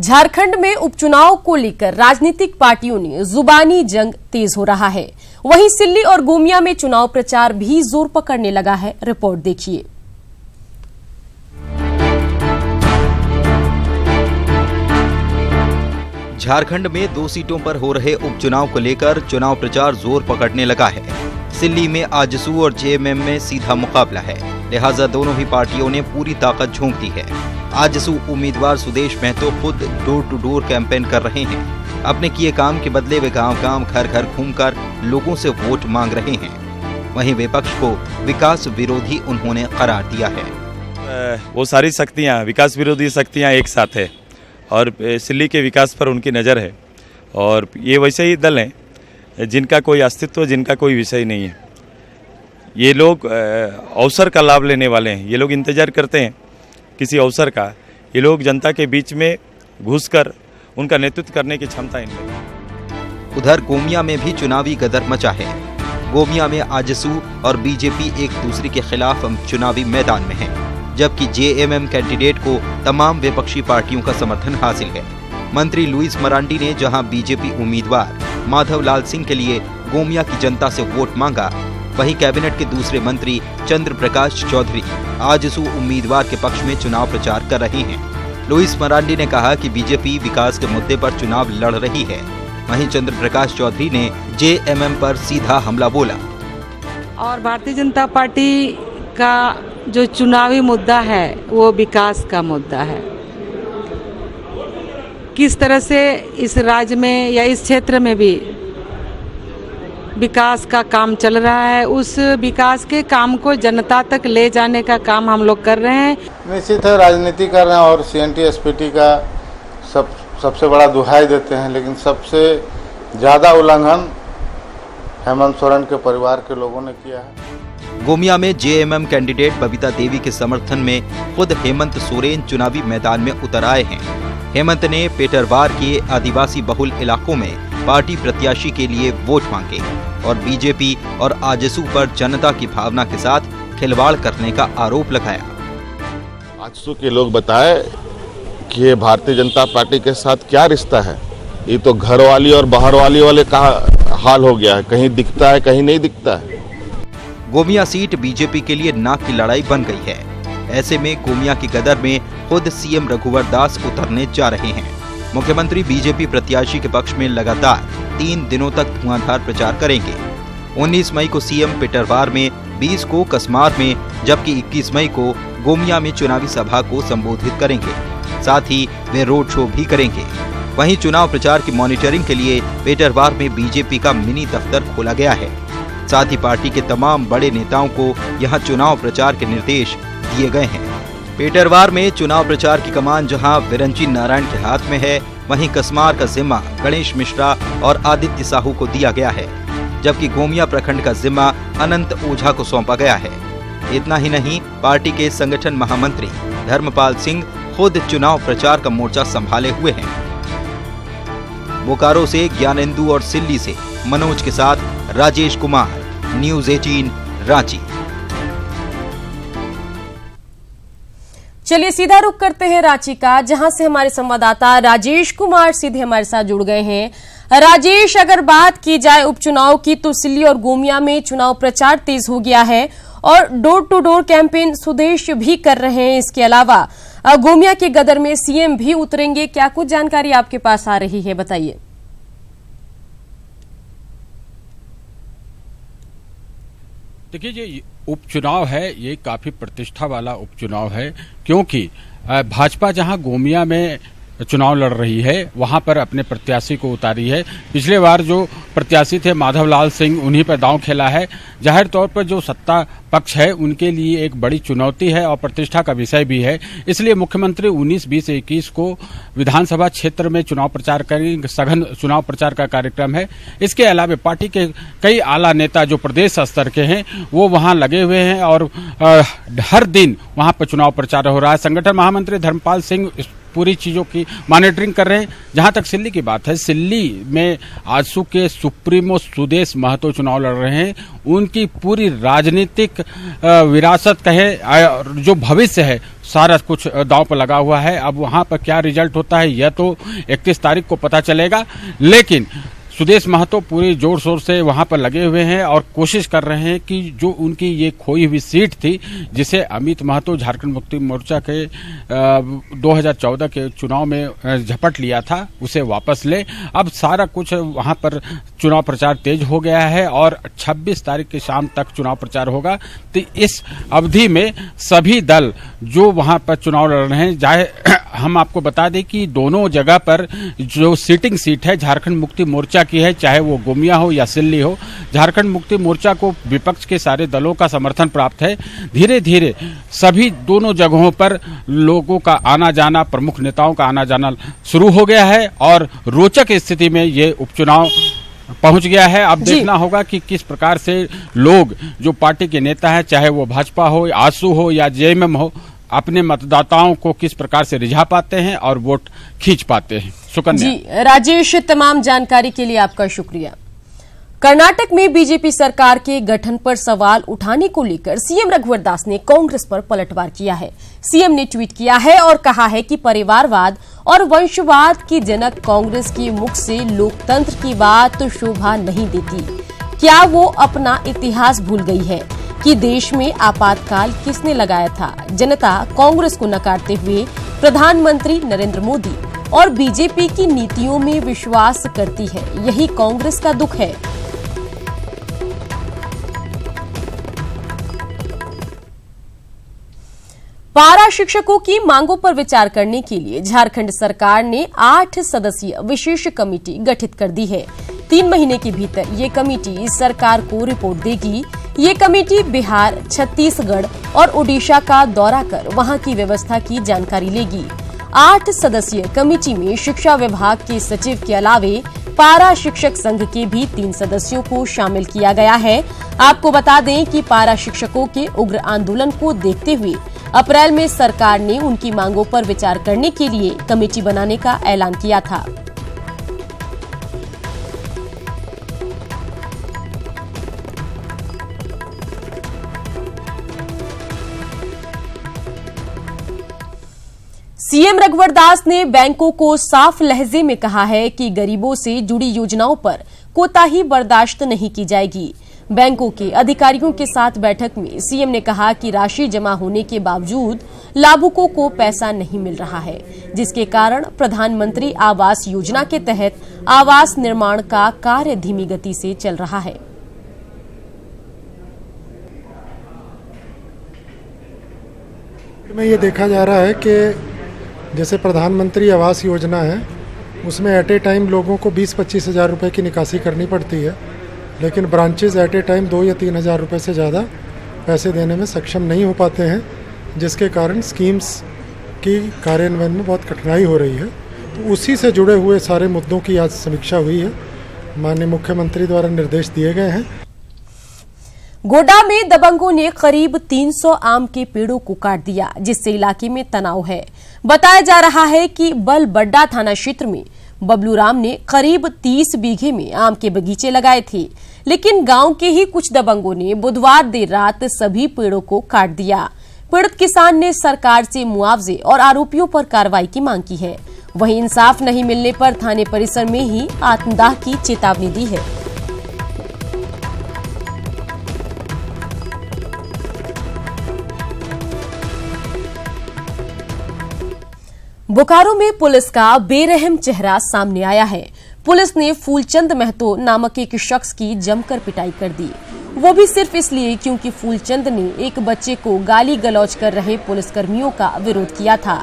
झारखंड में उपचुनाव को लेकर राजनीतिक पार्टियों ने जुबानी जंग तेज हो रहा है। वहीं सिल्ली और गोमिया में चुनाव प्रचार भी जोर पकड़ने लगा है। रिपोर्ट देखिए। झारखंड में 2 सीटों पर हो रहे उपचुनाव को लेकर चुनाव प्रचार जोर पकड़ने लगा है। सिल्ली में आजसू और जेएमएम में सीधा मुकाबला है, लिहाजा दोनों ही पार्टियों ने पूरी ताकत झोंक दी है। आजसू उम्मीदवार सुदेश महतो खुद डोर टू डोर कैंपेन कर रहे हैं। अपने किए काम के बदले वे गांव-गांव घर-घर घूमकर लोगों से वोट मांग रहे हैं। वहीं विपक्ष को विकास विरोधी उन्होंने करार दिया है। वो सारी शक्तियां, विकास विरोधी शक्तियां एक साथ है और सिल्ली के विकास पर उनकी नज़र है। और ये वैसे ही दल हैं जिनका कोई अस्तित्व, जिनका कोई विषय नहीं है। ये लोग अवसर का लाभ लेने वाले हैं। ये लोग इंतजार करते हैं किसी अवसर का। ये लोग जनता के बीच में घुसकर उनका नेतृत्व करने की क्षमता इनमें। उधर गोमिया में भी चुनावी गदर मचा है। गोमिया में आजसू और बीजेपी एक दूसरे के खिलाफ चुनावी मैदान में है, जबकि जेएमएम कैंडिडेट को तमाम विपक्षी पार्टियों का समर्थन हासिल है। मंत्री लुइस मरांडी ने जहां बीजेपी उम्मीदवार माधव लाल सिंह के लिए गोमिया की जनता से वोट मांगा, वहीं कैबिनेट के दूसरे मंत्री चंद्र प्रकाश चौधरी आजसू उम्मीदवार के पक्ष में चुनाव प्रचार कर रहे हैं। लुइस मरांडी ने कहा कि बीजेपी विकास के मुद्दे पर चुनाव लड़ रही है। वहीं चंद्र प्रकाश चौधरी ने जेएमएम पर सीधा हमला बोला। और भारतीय जनता पार्टी का जो चुनावी मुद्दा है वो विकास का मुद्दा है। किस तरह से इस राज्य में या इस क्षेत्र में भी विकास का काम चल रहा है, उस विकास के काम को जनता तक ले जाने का काम हम लोग कर रहे हैं। निश्चित है, राजनीति कर रहे हैं और सीएनटी एसपीटी का सबसे बड़ा दुहाई देते हैं, लेकिन सबसे ज़्यादा उल्लंघन हेमंत सोरेन के परिवार के लोगों ने किया है। गोमिया में जेएमएम कैंडिडेट बबीता देवी के समर्थन में खुद हेमंत सोरेन चुनावी मैदान में उतर आए हैं। हेमंत ने पेटरवार के आदिवासी बहुल इलाकों में पार्टी प्रत्याशी के लिए वोट मांगे और बीजेपी और आजसू पर जनता की भावना के साथ खिलवाड़ करने का आरोप लगाया। आजसू के लोग बताए कि ये भारतीय जनता पार्टी के साथ क्या रिश्ता है। ये तो घर वाली और बाहर वाले का हाल हो गया है, कहीं दिखता है कहीं नहीं दिखता है। गोमिया सीट बीजेपी के लिए नाक की लड़ाई बन गई है। ऐसे में गोमिया की गदर में खुद सीएम रघुवर दास उतरने जा रहे हैं। मुख्यमंत्री बीजेपी प्रत्याशी के पक्ष में लगातार 3 दिनों तक धुआंधार प्रचार करेंगे। 19 मई को सीएम पेटरवार में, 20 को कसमार में, जबकि 21 मई को गोमिया में चुनावी सभा को संबोधित करेंगे। साथ ही वे रोड शो भी करेंगे। वहीं चुनाव प्रचार की मॉनिटरिंग के लिए पेटरवार में बीजेपी का मिनी दफ्तर खोला गया है। साथ ही पार्टी के तमाम बड़े नेताओं को यहां चुनाव प्रचार के निर्देश दिए गए हैं। पेटरवार में चुनाव प्रचार की कमान जहां विरंची नारायण के हाथ में है, वहीं कसमार का जिम्मा गणेश मिश्रा और आदित्य साहू को दिया गया है, जबकि गोमिया प्रखंड का जिम्मा अनंत ओझा को सौंपा गया है। इतना ही नहीं, पार्टी के संगठन महामंत्री धर्मपाल सिंह खुद चुनाव प्रचार का मोर्चा संभाले हुए हैं। बोकारो से ज्ञानेंदु और सिल्ली से मनोज के साथ राजेश कुमार, न्यूज़ 18 रांची। चलिए सीधा रुख करते हैं रांची का, जहां से हमारे संवाददाता राजेश कुमार सीधे हमारे साथ जुड़ गए हैं। राजेश, अगर बात की जाए उपचुनाव की तो सिल्ली और गोमिया में चुनाव प्रचार तेज हो गया है और door to door campaign Sudesh भी कर रहे हैं। इसके अलावा गोमिया के गदर में सीएम भी उतरेंगे। क्या कुछ जानकारी आपके पास आ रही है, बताइए। देखिए, ये उपचुनाव है, ये काफी प्रतिष्ठा वाला उपचुनाव है, क्योंकि भाजपा जहां गोमिया में चुनाव लड़ रही है वहां पर अपने प्रत्याशी को उतारी है। पिछले बार जो प्रत्याशी थे माधव लाल सिंह, उन्हीं पर दांव खेला है। जाहिर तौर पर जो सत्ता पक्ष है उनके लिए एक बड़ी चुनौती है और प्रतिष्ठा का विषय भी है। इसलिए मुख्यमंत्री 19, 20, 21 को विधानसभा क्षेत्र में चुनाव प्रचार करेंगे। सघन चुनाव प्रचार का कार्यक्रम है। इसके अलावा पार्टी के कई आला नेता जो प्रदेश स्तर के हैं वो वहां लगे हुए हैं और हर दिन वहां पर चुनाव प्रचार हो रहा है। संगठन महामंत्री धर्मपाल सिंह पूरी चीज़ों की मॉनिटरिंग कर रहे हैं। जहां तक सिल्ली की बात है, सिल्ली में आजसू के सुप्रीमो सुदेश महतो चुनाव लड़ रहे हैं। उनकी पूरी राजनीतिक विरासत कहे, जो भविष्य है, सारा कुछ दांव पर लगा हुआ है। अब वहां पर क्या रिजल्ट होता है यह तो 31 तारीख को पता चलेगा, लेकिन सुदेश महतो पूरी जोर शोर से वहां पर लगे हुए हैं और कोशिश कर रहे हैं कि जो उनकी ये खोई हुई सीट थी, जिसे अमित महतो झारखंड मुक्ति मोर्चा के 2014 के चुनाव में झपट लिया था, उसे वापस ले। अब सारा कुछ वहां पर चुनाव प्रचार तेज हो गया है और 26 तारीख की शाम तक चुनाव प्रचार होगा। तो इस अवधि में सभी दल जो वहां पर चुनाव लड़ रहे हैं, चाहे हम आपको बता दें कि दोनों जगह पर जो सीटिंग सीट है झारखंड मुक्ति मोर्चा की है, चाहे वो गोमिया हो या सिल्ली हो। झारखंड मुक्ति मोर्चा को विपक्ष के सारे दलों का समर्थन प्राप्त है। धीरे धीरे सभी दोनों जगहों पर लोगों का आना जाना, प्रमुख नेताओं का आना जाना शुरू हो गया है और रोचक स्थिति में ये उपचुनाव पहुंच गया है। अब देखना होगा कि किस प्रकार से लोग, जो पार्टी के नेता है, चाहे वो भाजपा हो, आजसू हो या जेएमएम हो, अपने मतदाताओं को किस प्रकार से रिझा पाते हैं और वोट खींच पाते हैं। सुकन्या जी, राजेश, तमाम जानकारी के लिए आपका शुक्रिया। कर्नाटक में बीजेपी सरकार के गठन पर सवाल उठाने को लेकर सीएम रघुवर दास ने कांग्रेस पर पलटवार किया है। सीएम ने ट्वीट किया है और कहा है कि परिवारवाद और वंशवाद की जनक कांग्रेस के मुख से लोकतंत्र की बात शोभा नहीं देती। क्या वो अपना इतिहास भूल गई है कि देश में आपातकाल किसने लगाया था? जनता कांग्रेस को नकारते हुए प्रधानमंत्री नरेंद्र मोदी और बीजेपी की नीतियों में विश्वास करती है। यही कांग्रेस का दुख है। पारा शिक्षकों की मांगों पर विचार करने के लिए झारखंड सरकार ने 8 सदस्यीय विशेष कमेटी गठित कर दी है। 3 महीने के भीतर ये कमेटी सरकार को रिपोर्ट देगी। ये कमेटी बिहार, छत्तीसगढ़ और ओडिशा का दौरा कर वहां की व्यवस्था की जानकारी लेगी। 8 सदस्यीय कमेटी में शिक्षा विभाग के सचिव के अलावे पारा शिक्षक संघ के भी 3 सदस्यों को शामिल किया गया है। आपको बता दें कि पारा शिक्षकों के उग्र आंदोलन को देखते हुए अप्रैल में सरकार ने उनकी मांगों पर विचार करने के लिए कमेटी बनाने का ऐलान किया था। सीएम रघुवर दास ने बैंकों को साफ लहजे में कहा है कि गरीबों से जुड़ी योजनाओं पर कोताही बर्दाश्त नहीं की जाएगी। बैंकों के अधिकारियों के साथ बैठक में सीएम ने कहा कि राशि जमा होने के बावजूद लाभुकों को पैसा नहीं मिल रहा है, जिसके कारण प्रधानमंत्री आवास योजना के तहत आवास निर्माण का कार्य धीमी गति से चल रहा है। में ये देखा जा रहा है कि जैसे प्रधानमंत्री आवास योजना है, उसमें एट ए टाइम लोगों को 20-25 हज़ार रुपये की निकासी करनी पड़ती है, लेकिन ब्रांचेज एट ए टाइम 2 या 3 हज़ार रुपये से ज़्यादा पैसे देने में सक्षम नहीं हो पाते हैं, जिसके कारण स्कीम्स की कार्यान्वयन में बहुत कठिनाई हो रही है। तो उसी से जुड़े हुए सारे मुद्दों की आज समीक्षा हुई है। माननीय मुख्यमंत्री द्वारा निर्देश दिए गए हैं। गोड्डा में दबंगों ने करीब 300 आम के पेड़ों को काट दिया, जिससे इलाके में तनाव है। बताया जा रहा है कि बलबड्डा थाना क्षेत्र में बबलू राम ने करीब 30 बीघे में आम के बगीचे लगाए थे, लेकिन गांव के ही कुछ दबंगों ने बुधवार देर रात सभी पेड़ों को काट दिया। पीड़ित किसान ने सरकार से मुआवजे और आरोपियों पर कार्रवाई की मांग की है। वहीं इंसाफ नहीं मिलने पर थाने परिसर में ही आत्मदाह की चेतावनी दी है। बोकारो में पुलिस का बेरहम चेहरा सामने आया है। पुलिस ने फूलचंद महतो नामक एक शख्स की जमकर पिटाई कर दी, वो भी सिर्फ इसलिए क्योंकि फूलचंद ने एक बच्चे को गाली गलौज कर रहे पुलिसकर्मियों का विरोध किया था।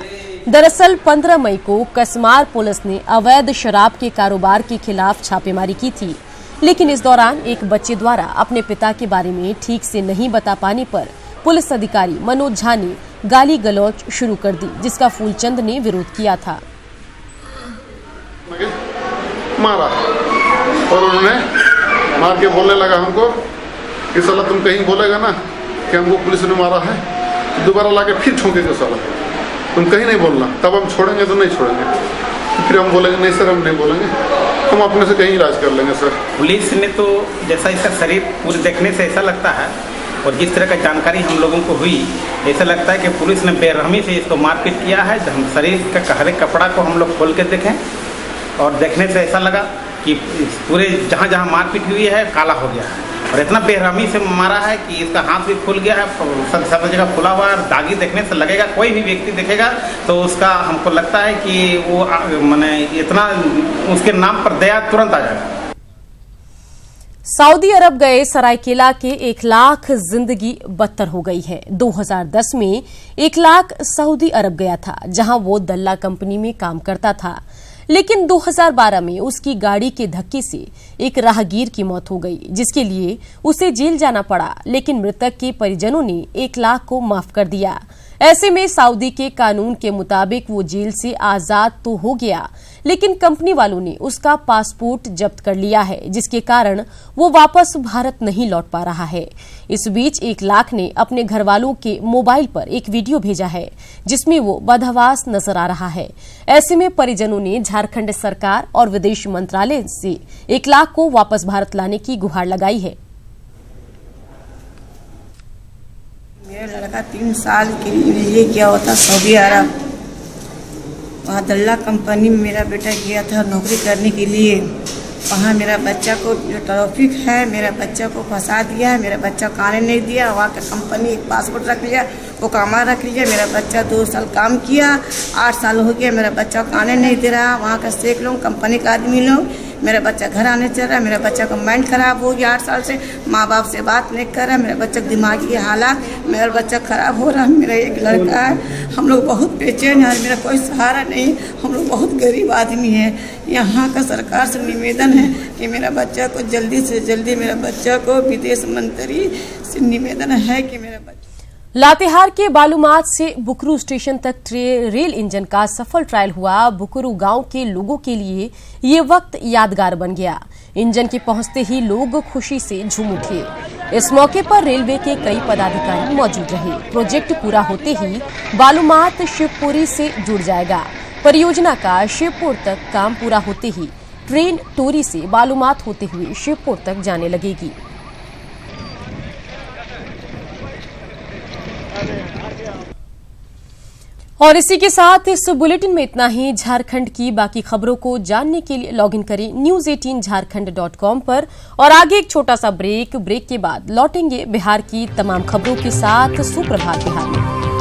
दरअसल 15 मई को कसमार पुलिस ने अवैध शराब के कारोबार के खिलाफ छापेमारी की थी, लेकिन इस दौरान एक बच्चे द्वारा अपने पिता के बारे में ठीक से नहीं बता पाने पर पुलिस अधिकारी मनोज झा ने गाली गलौज शुरू कर दी, जिसका फूलचंद ने विरोध किया था। मारा और उन्होंने मार के बोलने लगा हमको कि साला तुम कहीं बोलेगा ना कि हमको पुलिस ने मारा है, दोबारा लाके फिर ठोकेगा साला। तुम कहीं नहीं बोलना, तब हम छोड़ेंगे तो नहीं छोड़ेंगे। फिर हम बोलेंगे नहीं सर हम नहीं बोलेंगे, हम अपने से कहीं इलाज कर लेंगे सर। पुलिस ने तो जैसा इसका शरीर पूरे देखने से ऐसा लगता है और जिस तरह का जानकारी हम लोगों को हुई, ऐसा लगता है कि पुलिस ने बेरहमी से इसको मारपीट किया है। हम शरीर का हर एक कपड़ा को हम लोग खोल के देखें और देखने से ऐसा लगा कि पूरे जहाँ जहाँ मारपीट हुई है काला हो गया है और इतना बेरहमी से मारा है कि इसका हाथ भी फूल गया है, सब जगह फूला हुआ है। दागी देखने से लगेगा, कोई भी व्यक्ति देखेगा तो उसका हमको लगता है कि वो माने इतना उसके नाम पर दया तुरंत आ जाएगा। सऊदी अरब गए सरायकेला के 1 लाख जिंदगी बदतर हो गई है। 2010 में 1 लाख सऊदी अरब गया था, जहां वो दल्ला कंपनी में काम करता था। लेकिन 2012 में उसकी गाड़ी के धक्के से एक राहगीर की मौत हो गई, जिसके लिए उसे जेल जाना पड़ा। लेकिन मृतक के परिजनों ने 1 लाख को माफ कर दिया। ऐसे में सऊदी के कानून के मुताबिक वो जेल से आजाद तो हो गया, लेकिन कंपनी वालों ने उसका पासपोर्ट जब्त कर लिया है, जिसके कारण वो वापस भारत नहीं लौट पा रहा है। इस बीच 1 लाख ने अपने घर वालों के मोबाइल पर एक वीडियो भेजा है, जिसमें वो बदहवास नजर आ रहा है। ऐसे में परिजनों ने झारखंड सरकार और विदेश मंत्रालय से 1 लाख को वापस भारत लाने की गुहार लगाई है। मेरा लड़का 3 साल के लिए गया होता सऊदी अरब, वहाँ दल्ला कंपनी में मेरा बेटा गया था नौकरी करने के लिए। वहाँ मेरा बच्चा को जो ट्रैफिक है मेरा बच्चा को फंसा दिया है, मेरा बच्चा को आने नहीं दिया। वहाँ का कंपनी एक पासपोर्ट रख लिया, वो कामा रख लिया। मेरा बच्चा 2 साल काम किया, 8 साल हो गया, मेरा बच्चा को आने नहीं दे रहा। वहाँ का सेठ लोग, कंपनी का आदमी लोग, मेरा बच्चा घर आने चल रहा है। मेरा बच्चा का माइंड खराब हो गया, 8 साल से माँ बाप से बात नहीं कर रहा। मेरा बच्चा दिमागी हालात, मेरा बच्चा खराब हो रहा है। मेरा एक लड़का है, हम लोग बहुत बेचैन हैं, मेरा कोई सहारा नहीं, हम लोग बहुत गरीब आदमी हैं। यहाँ का सरकार से निवेदन है कि मेरा बच्चा को जल्दी से जल्दी, मेरा बच्चा को विदेश मंत्री से निवेदन है कि मेरा बच्चा। लातेहार के बालूमाथ से बुकरू स्टेशन तक रेल इंजन का सफल ट्रायल हुआ। बुकरू गांव के लोगों के लिए ये वक्त यादगार बन गया। इंजन के पहुंचते ही लोग खुशी से झूम उठे। इस मौके पर रेलवे के कई पदाधिकारी मौजूद रहे। प्रोजेक्ट पूरा होते ही बालूमाथ शिवपुरी से जुड़ जाएगा। परियोजना का शिवपुर तक काम पूरा होते ही ट्रेन टोरी से बालूमाथ होते हुए शिवपुर तक जाने लगेगी। और इसी के साथ इस बुलेटिन में इतना ही। झारखंड की बाकी खबरों को जानने के लिए लॉगिन करें news18jharkhand.com पर। और आगे एक छोटा सा ब्रेक के बाद लौटेंगे बिहार की तमाम खबरों के साथ। सुप्रभात बिहार में।